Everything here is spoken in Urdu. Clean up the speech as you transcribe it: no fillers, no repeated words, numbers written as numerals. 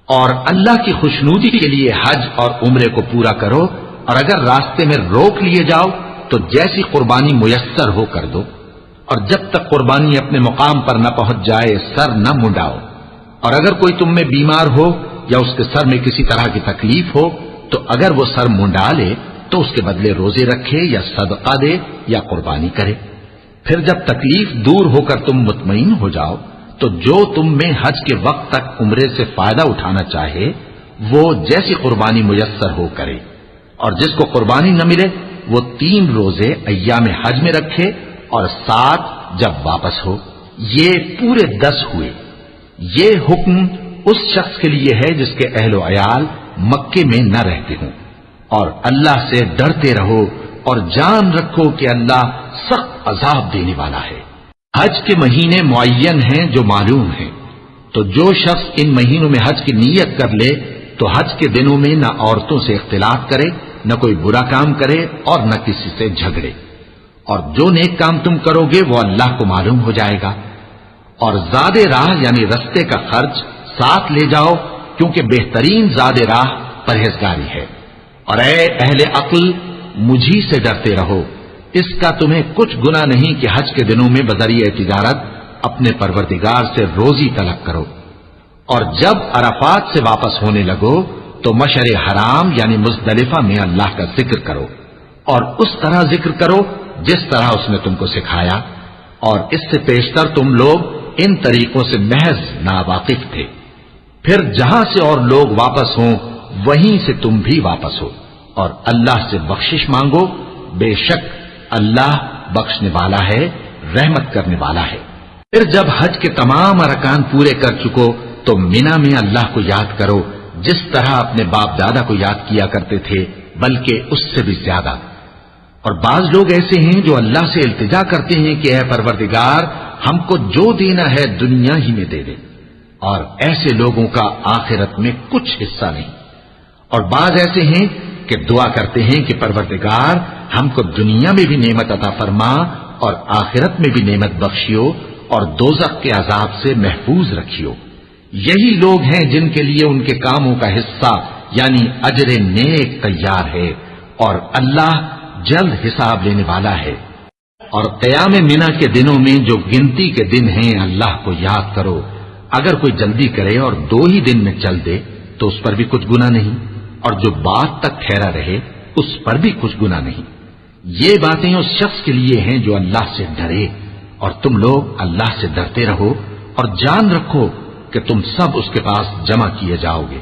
اور اللہ کی خوشنودی کے لیے حج اور عمرے کو پورا کرو، اور اگر راستے میں روک لیے جاؤ تو جیسی قربانی میسر ہو کر دو، اور جب تک قربانی اپنے مقام پر نہ پہنچ جائے سر نہ منڈاؤ۔ اور اگر کوئی تم میں بیمار ہو یا اس کے سر میں کسی طرح کی تکلیف ہو تو اگر وہ سر منڈا لے تو اس کے بدلے روزے رکھے یا صدقہ دے یا قربانی کرے۔ پھر جب تکلیف دور ہو کر تم مطمئن ہو جاؤ تو جو تم میں حج کے وقت تک عمرے سے فائدہ اٹھانا چاہے وہ جیسی قربانی میسر ہو کرے، اور جس کو قربانی نہ ملے وہ 3 روزے ایام حج میں رکھے اور 7 جب واپس ہو، یہ پورے 10 ہوئے۔ یہ حکم اس شخص کے لیے ہے جس کے اہل و عیال مکے میں نہ رہتے ہوں۔ اور اللہ سے ڈرتے رہو اور جان رکھو کہ اللہ سخت عذاب دینے والا ہے۔ حج کے مہینے معین ہیں جو معلوم ہیں، تو جو شخص ان مہینوں میں حج کی نیت کر لے تو حج کے دنوں میں نہ عورتوں سے اختلاط کرے، نہ کوئی برا کام کرے اور نہ کسی سے جھگڑے، اور جو نیک کام تم کرو گے وہ اللہ کو معلوم ہو جائے گا۔ اور زاد راہ یعنی رستے کا خرچ ساتھ لے جاؤ، کیونکہ بہترین زاد راہ پرہیزگاری ہے۔ اور اے اہل عقل، مجھی سے ڈرتے رہو، اس کا تمہیں کچھ گناہ نہیں کہ حج کے دنوں میں بذریعہ تجارت اپنے پروردگار سے روزی طلب کرو۔ اور جب عرفات سے واپس ہونے لگو تو مشعر حرام یعنی مزدلفہ میں اللہ کا ذکر کرو، اور اس طرح ذکر کرو جس طرح اس نے تم کو سکھایا، اور اس سے پیشتر تم لوگ ان طریقوں سے محض ناواقف تھے۔ پھر جہاں سے اور لوگ واپس ہوں وہیں سے تم بھی واپس ہو، اور اللہ سے بخشش مانگو، بے شک اللہ بخشنے والا ہے، رحمت کرنے والا ہے۔ پھر جب حج کے تمام ارکان پورے کر چکو تو مینا میں اللہ کو یاد کرو جس طرح اپنے باپ دادا کو یاد کیا کرتے تھے، بلکہ اس سے بھی زیادہ۔ اور بعض لوگ ایسے ہیں جو اللہ سے التجا کرتے ہیں کہ اے پروردگار ہم کو جو دینا ہے دنیا ہی میں دے دے، اور ایسے لوگوں کا آخرت میں کچھ حصہ نہیں۔ اور بعض ایسے ہیں کہ دعا کرتے ہیں کہ پروردگار ہم کو دنیا میں بھی نعمت عطا فرما اور آخرت میں بھی نعمت بخشیو اور دوزخ کے عذاب سے محفوظ رکھیو۔ یہی لوگ ہیں جن کے لیے ان کے کاموں کا حصہ یعنی اجر نیک تیار ہے، اور اللہ جلد حساب لینے والا ہے۔ اور قیام منا کے دنوں میں جو گنتی کے دن ہیں اللہ کو یاد کرو، اگر کوئی جلدی کرے اور 2 ہی دن میں چل دے تو اس پر بھی کچھ گناہ نہیں، اور جو بات تک ٹھہرا رہے اس پر بھی کچھ گناہ نہیں۔ یہ باتیں اس شخص کے لیے ہیں جو اللہ سے ڈرے، اور تم لوگ اللہ سے ڈرتے رہو اور جان رکھو کہ تم سب اس کے پاس جمع کیے جاؤ گے۔